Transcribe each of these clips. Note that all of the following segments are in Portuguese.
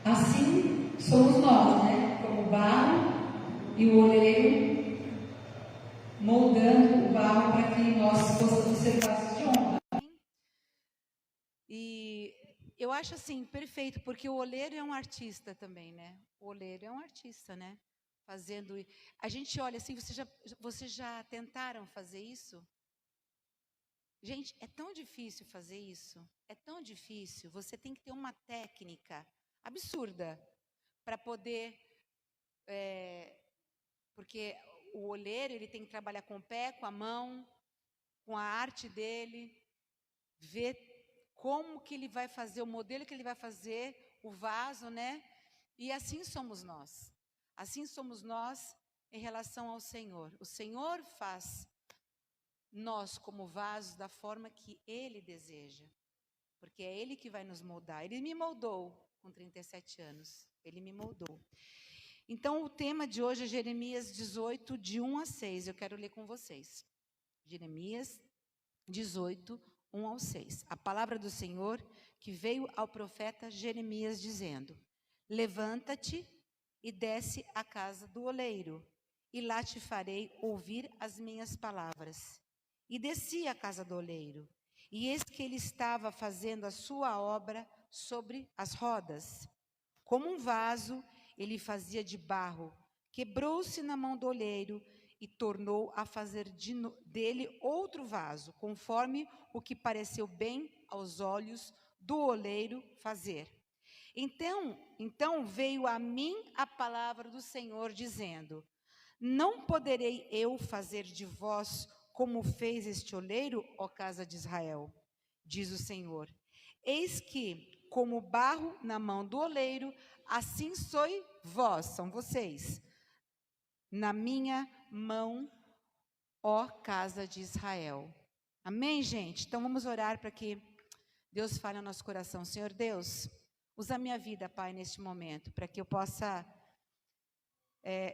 Assim somos nós, né? Como barro e o oleiro moldando o barro para que nós possamos ser vasos de honra. E eu acho assim, perfeito, porque o oleiro é um artista também, né? O oleiro é um artista, né? Fazendo. A gente olha assim, vocês já tentaram fazer isso? Gente, é tão difícil fazer isso. É tão difícil. Você tem que ter uma técnica absurda para poder. Porque o oleiro, ele tem que trabalhar com o pé, com a mão, com a arte dele, ver como que ele vai fazer, o modelo que ele vai fazer, o vaso, né? E assim somos nós. Assim somos nós em relação ao Senhor. O Senhor faz nós como vasos da forma que Ele deseja. Porque é Ele que vai nos moldar. Ele me moldou com 37 anos. Ele me moldou. Então, o tema de hoje é Jeremias 18, de 1 a 6. Eu quero ler com vocês. Jeremias 18, 1 ao 6. A palavra do Senhor que veio ao profeta Jeremias dizendo: Levanta-te e desce à casa do oleiro, e lá te farei ouvir as minhas palavras. E desci à casa do oleiro, e eis que ele estava fazendo a sua obra sobre as rodas. Como um vaso, ele fazia de barro, quebrou-se na mão do oleiro e tornou a fazer dele outro vaso, conforme o que pareceu bem aos olhos do oleiro fazer. Então veio a mim a palavra do Senhor, dizendo: Não poderei eu fazer de vós como fez este oleiro, ó casa de Israel? Diz o Senhor. Eis que, como barro na mão do oleiro, assim sois vós, são vocês, na minha mão, ó casa de Israel. Amém, gente? Então vamos orar para que Deus fale no nosso coração. Senhor Deus, usa a minha vida, Pai, neste momento, para que eu possa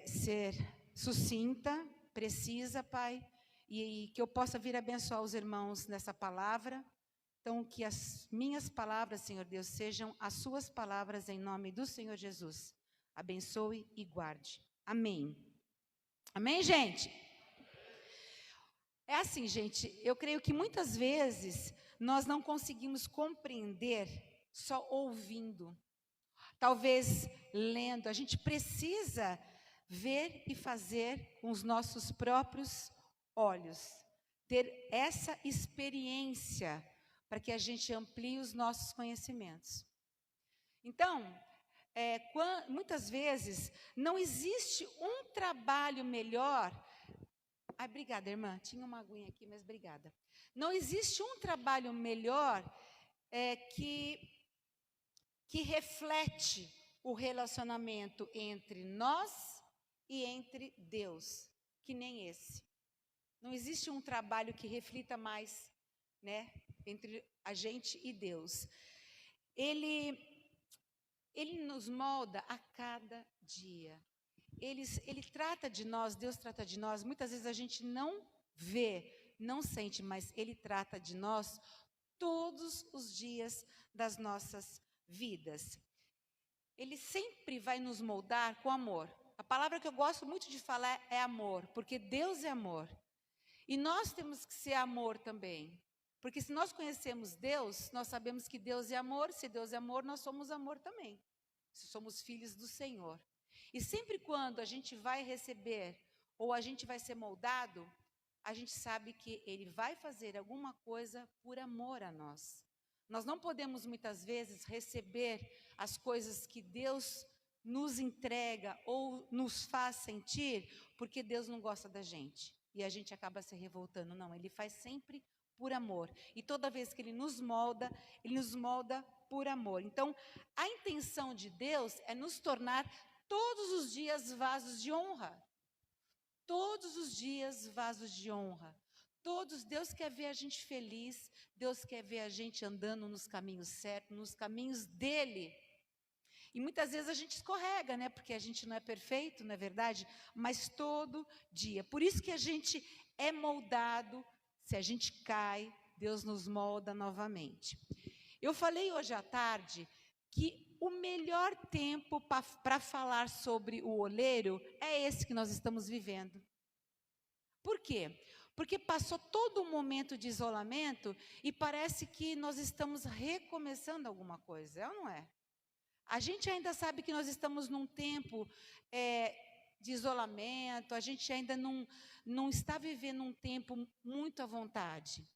ser sucinta, precisa, Pai, e que eu possa vir abençoar os irmãos nessa palavra. Então, que as minhas palavras, Senhor Deus, sejam as suas palavras em nome do Senhor Jesus. Abençoe e guarde. Amém. Amém, gente? É assim, gente, eu creio que muitas vezes nós não conseguimos compreender só ouvindo. Talvez lendo, a gente precisa ver e fazer com os nossos próprios olhos. Ter essa experiência para que a gente amplie os nossos conhecimentos. Então, muitas vezes não existe um trabalho melhor. Ai, obrigada, irmã. Tinha uma aguinha aqui, mas obrigada. Não existe um trabalho melhor que reflete o relacionamento entre nós e entre Deus, que nem esse. Não existe um trabalho que reflita mais, né, entre a gente e Deus. Ele nos molda a cada dia. Ele trata de nós, Deus trata de nós. Muitas vezes a gente não vê, não sente, mas Ele trata de nós todos os dias das nossas vidas. Ele sempre vai nos moldar com amor. A palavra que eu gosto muito de falar é amor, porque Deus é amor. E nós temos que ser amor também. Porque se nós conhecemos Deus, nós sabemos que Deus é amor. Se Deus é amor, nós somos amor também. Se somos filhos do Senhor. E sempre quando a gente vai receber ou a gente vai ser moldado, a gente sabe que Ele vai fazer alguma coisa por amor a nós. Nós não podemos muitas vezes receber as coisas que Deus nos entrega ou nos faz sentir porque Deus não gosta da gente. E a gente acaba se revoltando. Não, Ele faz sempre por amor. E toda vez que Ele nos molda por amor. Então, a intenção de Deus é nos tornar todos os dias vasos de honra. Todos os dias vasos de honra. Deus quer ver a gente feliz, Deus quer ver a gente andando nos caminhos certos, nos caminhos dEle. E muitas vezes a gente escorrega, né? Porque a gente não é perfeito, não é verdade? Mas todo dia. Por isso que a gente é moldado, se a gente cai, Deus nos molda novamente. Eu falei hoje à tarde que o melhor tempo para falar sobre o oleiro é esse que nós estamos vivendo. Por quê? Porque passou todo um momento de isolamento e parece que nós estamos recomeçando alguma coisa, é ou não é? A gente ainda sabe que nós estamos num tempo de isolamento, a gente ainda não está vivendo um tempo muito à vontade.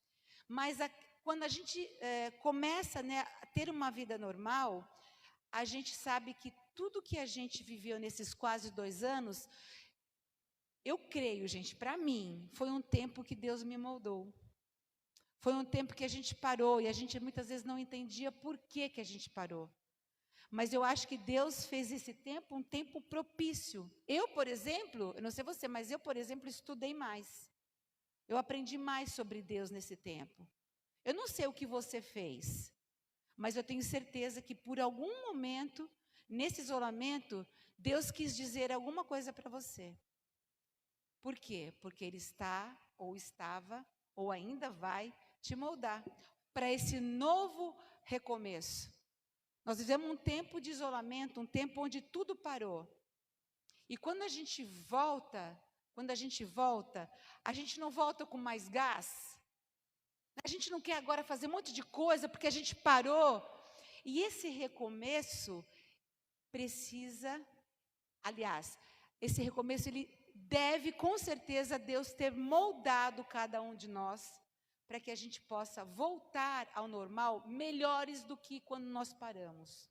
Mas quando a gente começa, né, a ter uma vida normal, a gente sabe que tudo que a gente viveu nesses quase 2 anos, eu creio, gente, para mim, foi um tempo que Deus me moldou. Foi um tempo que a gente parou e a gente muitas vezes não entendia por que a gente parou. Mas eu acho que Deus fez esse tempo um tempo propício. Eu, por exemplo, eu não sei você, mas eu, por exemplo, estudei mais. Eu aprendi mais sobre Deus nesse tempo. Eu não sei o que você fez, mas eu tenho certeza que por algum momento, nesse isolamento, Deus quis dizer alguma coisa para você. Por quê? Porque Ele está, ou estava, ou ainda vai te moldar para esse novo recomeço. Nós vivemos um tempo de isolamento, um tempo onde tudo parou. E quando a gente volta, a gente não volta com mais gás. A gente não quer agora fazer um monte de coisa porque a gente parou. E esse recomeço precisa, aliás, esse recomeço ele deve, com certeza, Deus ter moldado cada um de nós para que a gente possa voltar ao normal melhores do que quando nós paramos.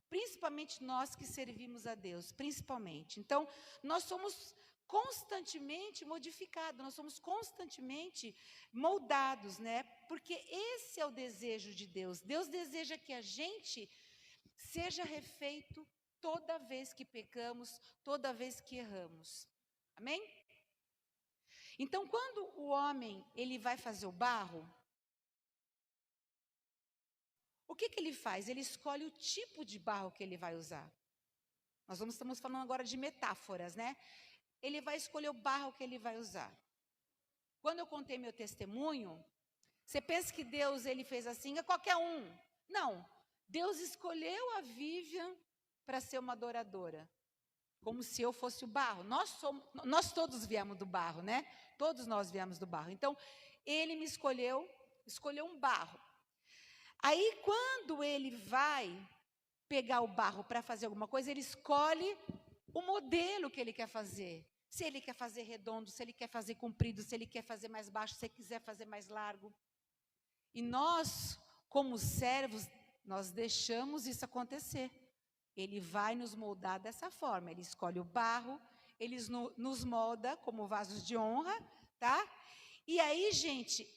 Principalmente nós que servimos a Deus, principalmente. Então, nós somos constantemente modificados, nós somos constantemente moldados, né? Porque esse é o desejo de Deus. Deus deseja que a gente seja refeito toda vez que pecamos, toda vez que erramos. Amém? Então, quando o homem ele vai fazer o barro, o que ele faz? Ele escolhe o tipo de barro que ele vai usar. Nós estamos falando agora de metáforas, né? Ele vai escolher o barro que ele vai usar. Quando eu contei meu testemunho, você pensa que Deus ele fez assim, é qualquer um. Não, Deus escolheu a Vivian para ser uma adoradora. Como se eu fosse o barro. Nós todos viemos do barro, né? Todos nós viemos do barro. Então, ele me escolheu um barro. Aí, quando ele vai pegar o barro para fazer alguma coisa, ele escolhe o modelo que ele quer fazer. Se ele quer fazer redondo, se ele quer fazer comprido, se ele quer fazer mais baixo, se ele quiser fazer mais largo. E nós, como servos, nós deixamos isso acontecer. Ele vai nos moldar dessa forma. Ele escolhe o barro, ele nos molda como vasos de honra, tá? E aí, gente,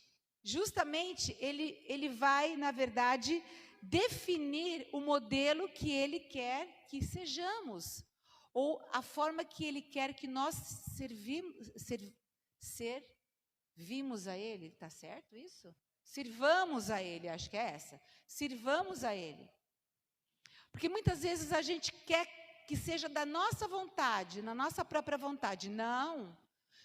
justamente ele vai, na verdade, definir o modelo que ele quer que sejamos, ou a forma que ele quer que nós servimos a ele, tá certo isso? Sirvamos a ele, acho que é essa. Sirvamos a ele. Porque muitas vezes a gente quer que seja da nossa vontade, na nossa própria vontade. Não.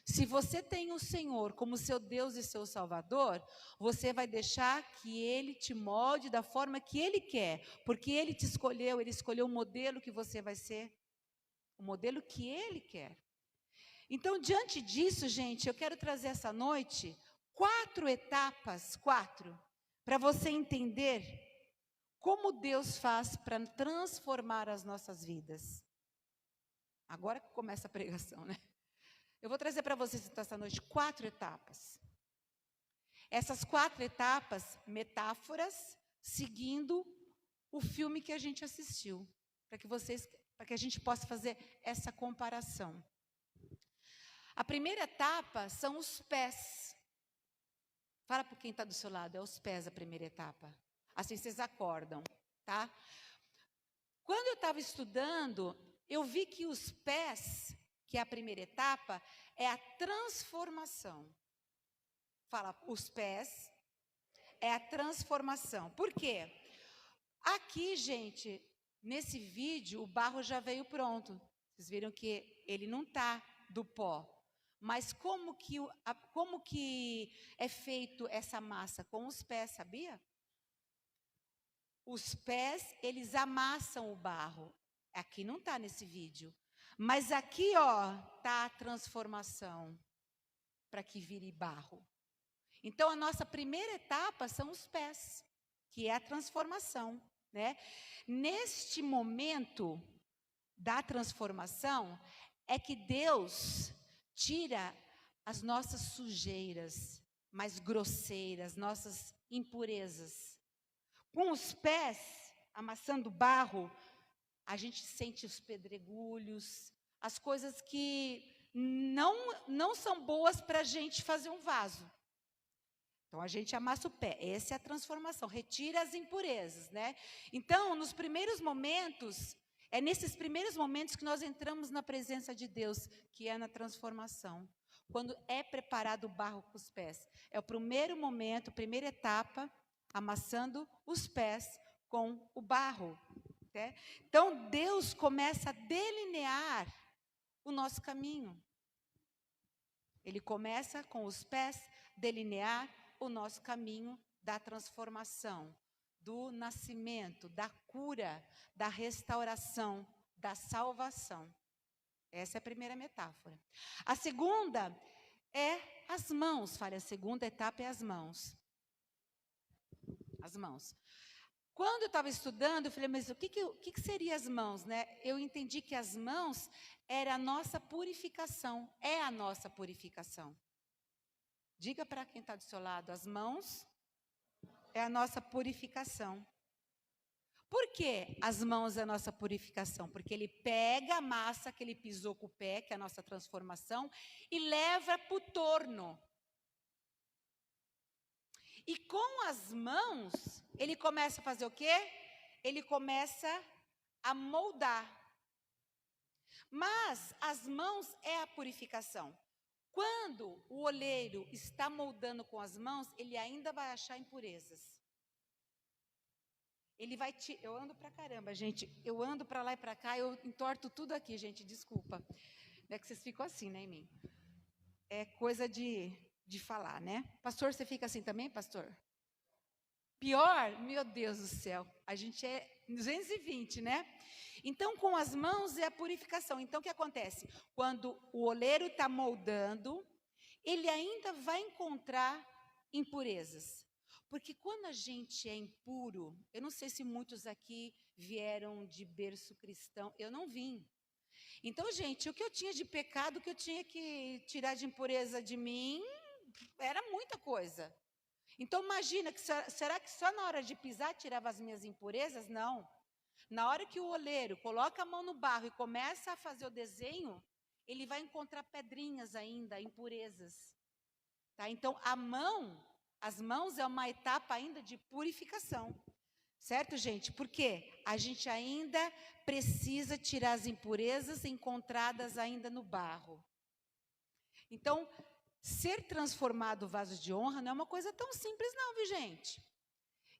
Se você tem o Senhor como seu Deus e seu Salvador, você vai deixar que Ele te molde da forma que Ele quer. Porque Ele te escolheu, Ele escolheu o modelo que você vai ser. O modelo que Ele quer. Então, diante disso, gente, eu quero trazer essa noite 4 etapas, para você entender como Deus faz para transformar as nossas vidas. Agora que começa a pregação, né? Eu vou trazer para vocês essa noite 4 etapas. Essas 4 etapas, metáforas, seguindo o filme que a gente assistiu, para que a gente possa fazer essa comparação. A primeira etapa são os pés. Fala para quem está do seu lado, é os pés a primeira etapa. Assim vocês acordam, tá? Quando eu estava estudando, eu vi que os pés, que é a primeira etapa, é a transformação. Fala, os pés é a transformação. Por quê? Aqui, gente, nesse vídeo, o barro já veio pronto. Vocês viram que ele não está do pó. Mas como que é feito essa massa? Com os pés, sabia? os pés, eles amassam o barro. Aqui não está nesse vídeo. Mas aqui, ó, está a transformação para que vire barro. Então, a nossa primeira etapa são os pés, que é a transformação, né? Neste momento da transformação, é que Deus tira as nossas sujeiras mais grosseiras, nossas impurezas. Com os pés, amassando barro, a gente sente os pedregulhos, as coisas que não são boas para a gente fazer um vaso. Então, a gente amassa o pé. Essa é a transformação, retira as impurezas, né? Então, nos primeiros momentos, é nesses primeiros momentos que nós entramos na presença de Deus, que é na transformação. Quando é preparado o barro com os pés. É o primeiro momento, primeira etapa, amassando os pés com o barro. Né? Então, Deus começa a delinear o nosso caminho. Ele começa com os pés delinear o nosso caminho da transformação, do nascimento, da cura, da restauração, da salvação. Essa é a primeira metáfora. A segunda é as mãos. A segunda etapa é as mãos. As mãos. Quando eu estava estudando, eu falei, mas o que seria as mãos, né? Eu entendi que as mãos era a nossa purificação, é a nossa purificação. Diga para quem está do seu lado, as mãos é a nossa purificação. Por que as mãos é a nossa purificação? Porque ele pega a massa que ele pisou com o pé, que é a nossa transformação, e leva para o torno. E com as mãos, ele começa a fazer o quê? Ele começa a moldar. Mas as mãos é a purificação. Quando o oleiro está moldando com as mãos, ele ainda vai achar impurezas. Ele vai eu ando pra caramba, gente. Eu ando para lá e para cá, eu entorto tudo aqui, gente, desculpa. É que vocês ficam assim, né, em mim. É coisa de falar, né? Pastor, você fica assim também, pastor? Pior? Meu Deus do céu. A gente é 220, né? Então, com as mãos é a purificação. Então, o que acontece? Quando o oleiro está moldando, ele ainda vai encontrar impurezas. Porque quando a gente é impuro, eu não sei se muitos aqui vieram de berço cristão, eu não vim. Então, gente, o que eu tinha de pecado, o que eu tinha que tirar de impureza de mim, era muita coisa. Então, imagina, será que só na hora de pisar tirava as minhas impurezas? Não. Na hora que o oleiro coloca a mão no barro e começa a fazer o desenho, ele vai encontrar pedrinhas ainda, impurezas. Tá? Então, as mãos é uma etapa ainda de purificação. Certo, gente? Porque a gente ainda precisa tirar as impurezas encontradas ainda no barro. Então, ser transformado vaso de honra não é uma coisa tão simples não, viu, gente?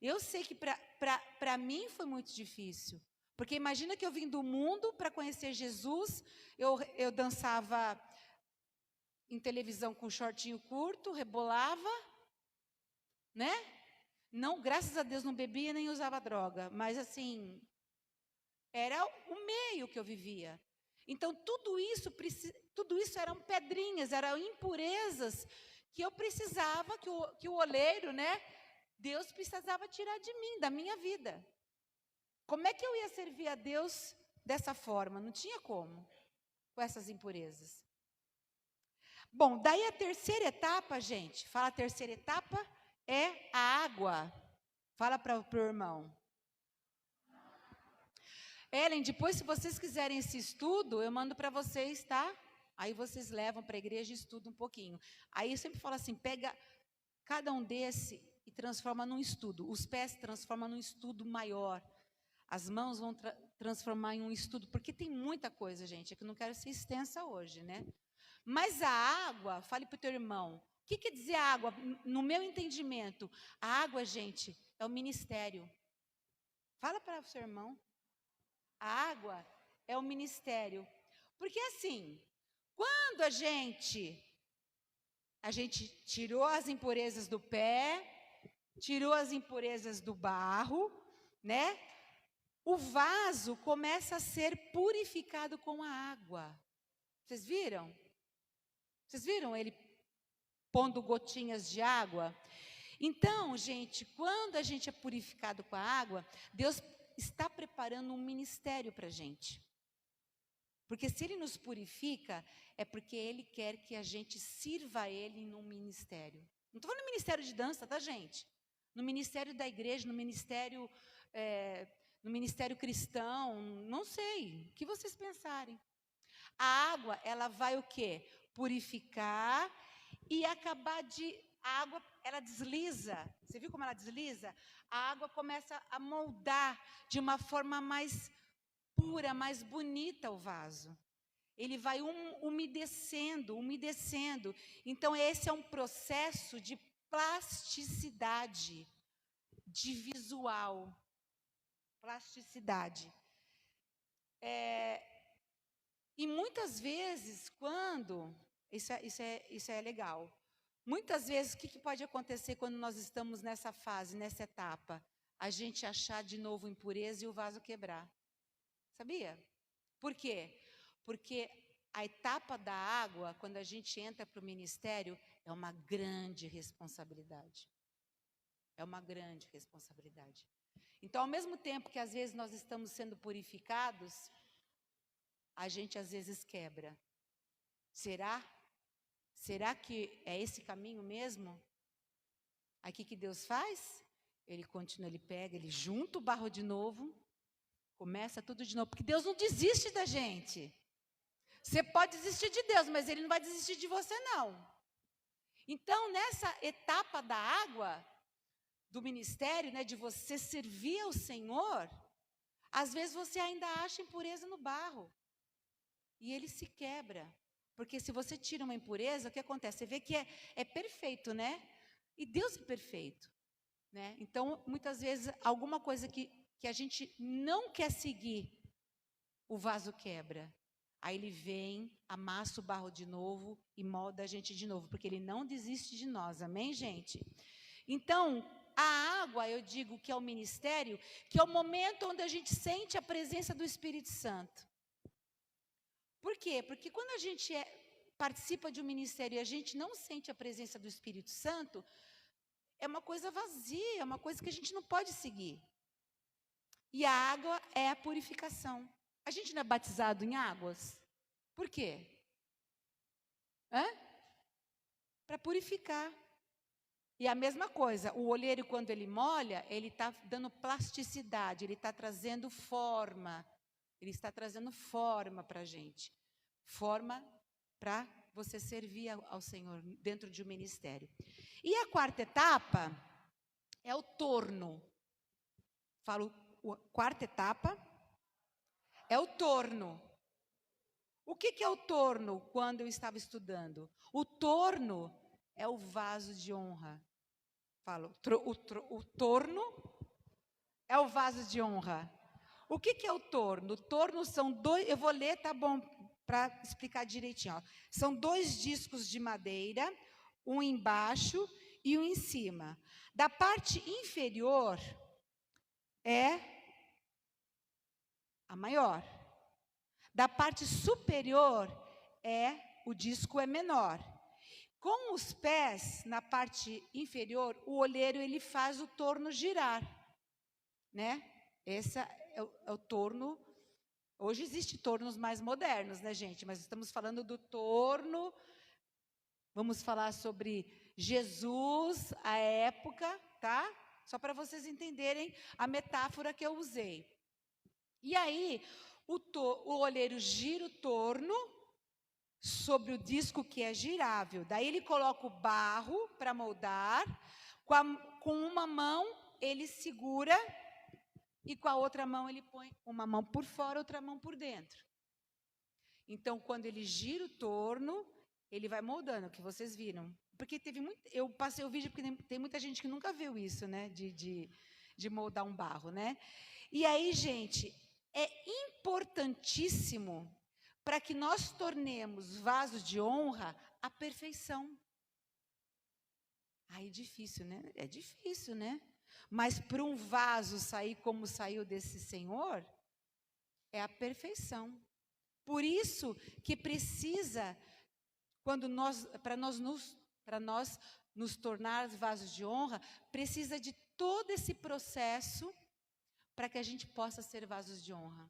Eu sei que para mim foi muito difícil. Porque imagina que eu vim do mundo para conhecer Jesus, eu dançava em televisão com shortinho curto, rebolava, né? Não, graças a Deus não bebia nem usava droga, mas assim, era o meio que eu vivia. Então tudo isso eram pedrinhas, eram impurezas que eu precisava, que o oleiro, né? Deus precisava tirar de mim, da minha vida. Como é que eu ia servir a Deus dessa forma? Não tinha como, com essas impurezas. Bom, daí a terceira etapa, gente, fala a terceira etapa, é a água. Fala para o irmão. Ellen, depois se vocês quiserem esse estudo, eu mando para vocês, tá? Aí vocês levam para a igreja e estudam um pouquinho. Aí eu sempre falo assim, pega cada um desse e transforma num estudo. Os pés transformam num estudo maior. As mãos vão transformar em um estudo, porque tem muita coisa, gente, é que eu não quero ser extensa hoje, né? Mas a água, fale para o teu irmão, o que quer dizer água? No meu entendimento, a água, gente, é o ministério. Fala para o seu irmão. A água é o ministério. Porque assim, quando a gente tirou as impurezas do pé, tirou as impurezas do barro, né? O vaso começa a ser purificado com a água. Vocês viram? Vocês viram ele pondo gotinhas de água? Então, gente, quando a gente é purificado com a água, Deus está preparando um ministério para a gente. Porque se Ele nos purifica, é porque Ele quer que a gente sirva a Ele num ministério. Não estou falando no ministério de dança, tá, gente? No ministério da igreja, no ministério cristão, não sei, o que vocês pensarem. A água, ela vai o quê? Purificar e acabar de... A água, ela desliza. Você viu como ela desliza? A água começa a moldar de uma forma mais pura, mais bonita o vaso. Ele vai umedecendo. Então, esse é um processo de plasticidade, de visual. Plasticidade. E muitas vezes, quando... Isso é legal. Muitas vezes, o que pode acontecer quando nós estamos nessa fase, nessa etapa? A gente achar de novo impureza e o vaso quebrar. Sabia? Por quê? Porque a etapa da água, quando a gente entra para o ministério, é uma grande responsabilidade. É uma grande responsabilidade. Então, ao mesmo tempo que às vezes nós estamos sendo purificados, a gente às vezes quebra. Será? Será que é esse caminho mesmo? Aqui que Deus faz? Ele continua, ele pega, ele junta o barro de novo, começa tudo de novo, porque Deus não desiste da gente. Você pode desistir de Deus, mas Ele não vai desistir de você, não. Então, nessa etapa da água, do ministério, né, de você servir ao Senhor, às vezes você ainda acha impureza no barro. E ele se quebra. Porque se você tira uma impureza, o que acontece? Você vê que é perfeito, né? E Deus é perfeito, né? Então, muitas vezes, alguma coisa que a gente não quer seguir, o vaso quebra. Aí ele vem, amassa o barro de novo e molda a gente de novo, porque ele não desiste de nós, amém, gente? Então, a água, eu digo que é o ministério, que é o momento onde a gente sente a presença do Espírito Santo. Por quê? Porque quando a gente participa de um ministério e a gente não sente a presença do Espírito Santo, é uma coisa vazia, é uma coisa que a gente não pode seguir. E a água é a purificação. A gente não é batizado em águas? Por quê? Para purificar. E a mesma coisa, o olheiro, quando ele molha, ele está dando plasticidade, ele está trazendo forma. Ele está trazendo forma para a gente. Forma para você servir ao Senhor dentro de um ministério. E a quarta etapa é o torno. A quarta etapa é o torno. O que é o torno quando eu estava estudando? O torno é o vaso de honra. O torno é o vaso de honra. O que é o torno? O torno são dois... Eu vou ler, tá bom, para explicar direitinho. Ó. São 2 discos de madeira, um embaixo e um em cima. Da parte inferior é a maior. Da parte superior o disco é menor. Com os pés, na parte inferior, o olheiro ele faz o torno girar, né? Esse é o torno. Hoje existem tornos mais modernos, né, gente? Mas estamos falando do torno. Vamos falar sobre Jesus, a época, tá? Só para vocês entenderem a metáfora que eu usei. E aí, o olheiro gira o torno sobre o disco que é girável. Daí ele coloca o barro para moldar, com uma mão ele segura e com a outra mão ele põe uma mão por fora, outra mão por dentro. Então, quando ele gira o torno, ele vai moldando, o que vocês viram. Porque eu passei o vídeo porque tem muita gente que nunca viu isso, né, de moldar um barro, né? E aí, gente, é importantíssimo para que nós tornemos vasos de honra a perfeição. Aí é difícil, né? É difícil, né? Mas para um vaso sair como saiu desse Senhor, é a perfeição. Por isso que precisa, para nós nos tornar vasos de honra, precisa de todo esse processo para que a gente possa ser vasos de honra.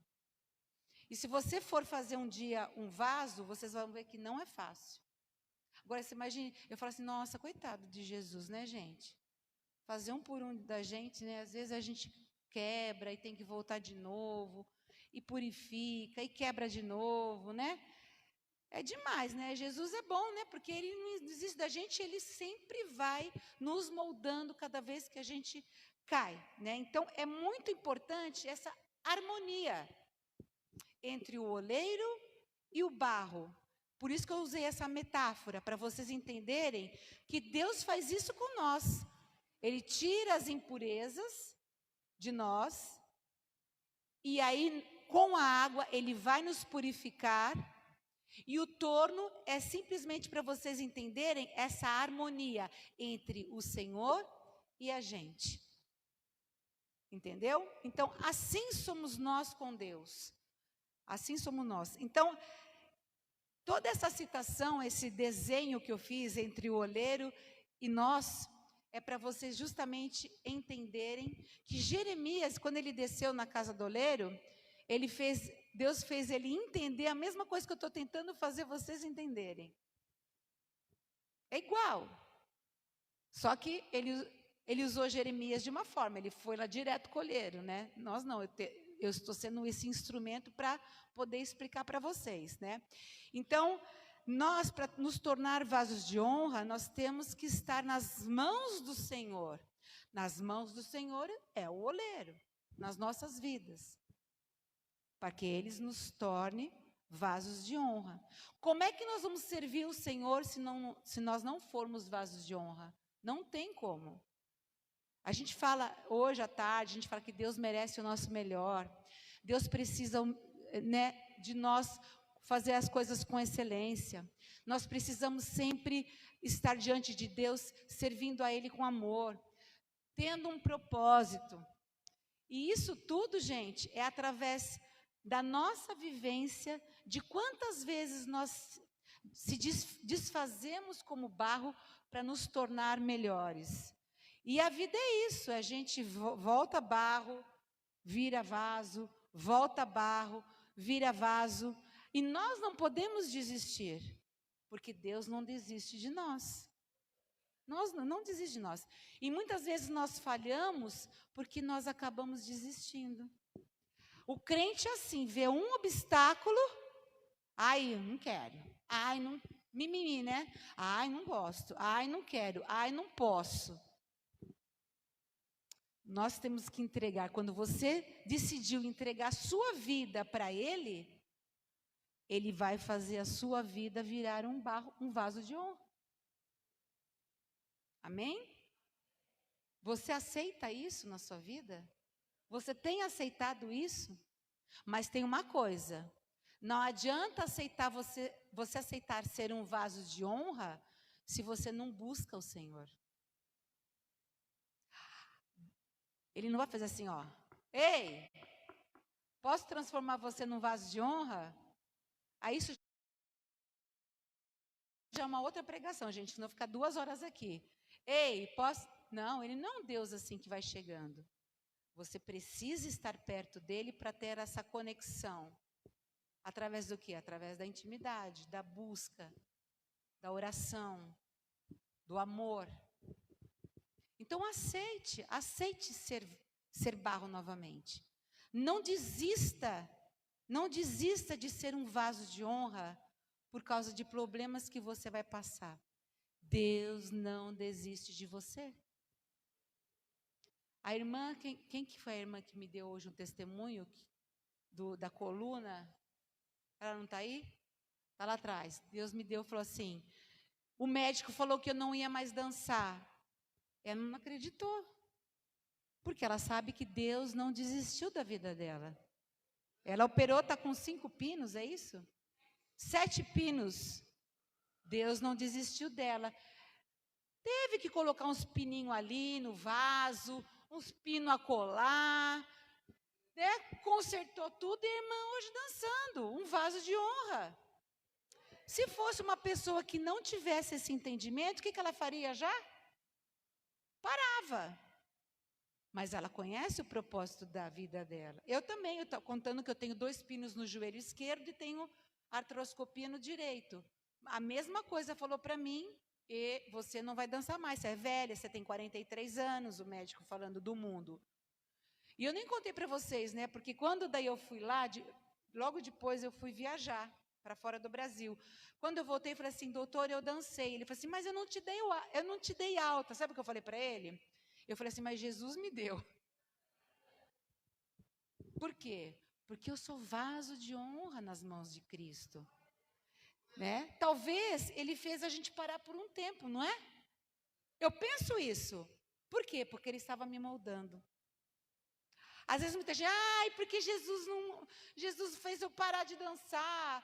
E se você for fazer um dia um vaso, vocês vão ver que não é fácil. Agora, você imagine, eu falo assim, nossa, coitado de Jesus, né, gente? Fazer um por um da gente, né? Às vezes a gente quebra e tem que voltar de novo, e purifica, e quebra de novo, né? É demais, né? Jesus é bom, né? Porque Ele não desiste da gente, Ele sempre vai nos moldando cada vez que a gente cai, né? Então, é muito importante essa harmonia entre o oleiro e o barro. Por isso que eu usei essa metáfora, para vocês entenderem que Deus faz isso com nós. Ele tira as impurezas de nós, e aí, com a água, Ele vai nos purificar, e o torno é simplesmente para vocês entenderem essa harmonia entre o Senhor e a gente. Entendeu? Então, assim somos nós com Deus. Assim somos nós. Então, toda essa citação, esse desenho que eu fiz entre o oleiro e nós, é para vocês justamente entenderem que Jeremias, quando ele desceu na casa do oleiro, Deus fez ele entender a mesma coisa que eu estou tentando fazer vocês entenderem. É igual. Só que ele usou Jeremias de uma forma, ele foi lá direto com o oleiro, né? Nós não, eu estou sendo esse instrumento para poder explicar para vocês, né? Então, nós, para nos tornar vasos de honra, nós temos que estar nas mãos do Senhor. Nas mãos do Senhor é o oleiro, nas nossas vidas, para que Ele nos torne vasos de honra. Como é que nós vamos servir o Senhor se nós não formos vasos de honra? Não tem como. A gente fala, hoje à tarde, a gente fala que Deus merece o nosso melhor. Deus precisa, né, de nós fazer as coisas com excelência. Nós precisamos sempre estar diante de Deus, servindo a Ele com amor, tendo um propósito. E isso tudo, gente, é através da nossa vivência, de quantas vezes nós se desfazemos como barro para nos tornar melhores. E a vida é isso, a gente volta barro, vira vaso, volta barro, vira vaso. E nós não podemos desistir, porque Deus não desiste de nós. Nós não desiste de nós. E muitas vezes nós falhamos porque nós acabamos desistindo. O crente assim, vê um obstáculo, ai, não quero, ai, não, mimimi, né? Ai, não gosto, ai, não quero, ai, não posso. Nós temos que entregar. Quando você decidiu entregar a sua vida para Ele, Ele vai fazer a sua vida virar um vaso de honra. Amém? Você aceita isso na sua vida? Você tem aceitado isso? Mas tem uma coisa, não adianta aceitar você aceitar ser um vaso de honra se você não busca o Senhor. Ele não vai fazer assim, ó. Ei, posso transformar você num vaso de honra? Aí isso já é uma outra pregação, gente, senão ficar 2 horas aqui. Ei, posso... Não, Ele não é um Deus assim que vai chegando. Você precisa estar perto dEle para ter essa conexão. Através do quê? Através da intimidade, da busca, da oração, do amor. Então aceite ser barro novamente. Não desista de ser um vaso de honra por causa de problemas que você vai passar. Deus não desiste de você. A irmã, quem que foi a irmã que me deu hoje um testemunho da coluna? Ela não está aí? Está lá atrás. Deus me deu, falou assim, o médico falou que eu não ia mais dançar. Ela não acreditou. Porque ela sabe que Deus não desistiu da vida dela. Ela operou, está com 5 pinos, é isso? 7 pinos. Deus não desistiu dela. Teve que colocar uns pininhos ali no vaso, uns pinos a colar, né? Consertou tudo e a irmã hoje dançando, um vaso de honra. Se fosse uma pessoa que não tivesse esse entendimento, o que ela faria já? Parava. Mas ela conhece o propósito da vida dela. Eu também, eu estou contando que eu tenho 2 pinos no joelho esquerdo e tenho artroscopia no direito. A mesma coisa falou para mim, e você não vai dançar mais, você é velha, você tem 43 anos, o médico falando do mundo. E eu nem contei para vocês, né? Porque quando daí eu fui lá, logo depois eu fui viajar para fora do Brasil. Quando eu voltei, eu falei assim, doutor, eu dancei. Ele falou assim, mas eu não te dei alta. Sabe o que eu falei para ele? Eu falei assim, mas Jesus me deu. Por quê? Porque eu sou vaso de honra nas mãos de Cristo. Né? Talvez ele fez a gente parar por um tempo, não é? Eu penso isso. Por quê? Porque ele estava me moldando. Às vezes muita gente, porque Jesus fez eu parar de dançar.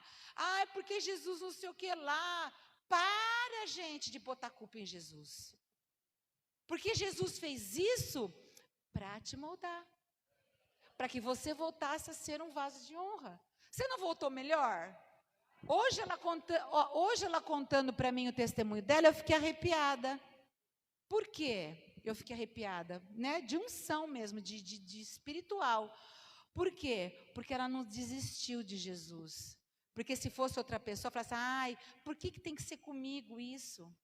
Porque Jesus não sei o que lá. Para, gente, de botar culpa em Jesus. Porque Jesus fez isso para te moldar. Para que você voltasse a ser um vaso de honra. Você não voltou melhor? Hoje ela contando para mim o testemunho dela, eu fiquei arrepiada. Por quê? Eu fiquei arrepiada, né? De unção mesmo, de espiritual. Por quê? Porque ela não desistiu de Jesus. Porque se fosse outra pessoa, falasse, por que tem que ser comigo isso?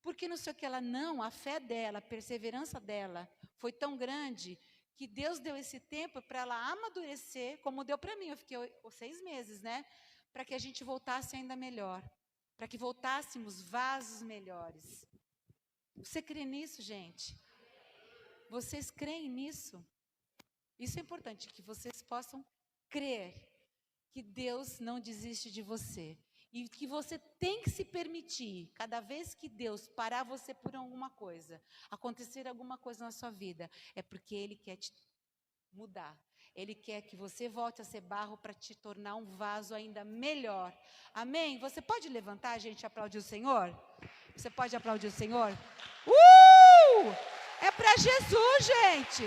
Porque não sei o que ela não, a fé dela, a perseverança dela foi tão grande que Deus deu esse tempo para ela amadurecer, como deu para mim. Eu fiquei 6 meses, né? Para que a gente voltasse ainda melhor. Para que voltássemos vasos melhores. Você crê nisso, gente? Vocês creem nisso? Isso é importante, que vocês possam crer que Deus não desiste de você. E que você tem que se permitir, cada vez que Deus parar você por alguma coisa, acontecer alguma coisa na sua vida, é porque Ele quer te mudar. Ele quer que você volte a ser barro para te tornar um vaso ainda melhor. Amém? Você pode levantar, gente, e aplaudir o Senhor? Você pode aplaudir o Senhor? É para Jesus, gente.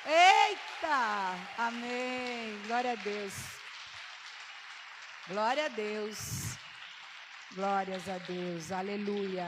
Eita! Amém. Glória a Deus. Glória a Deus. Glórias a Deus. Aleluia.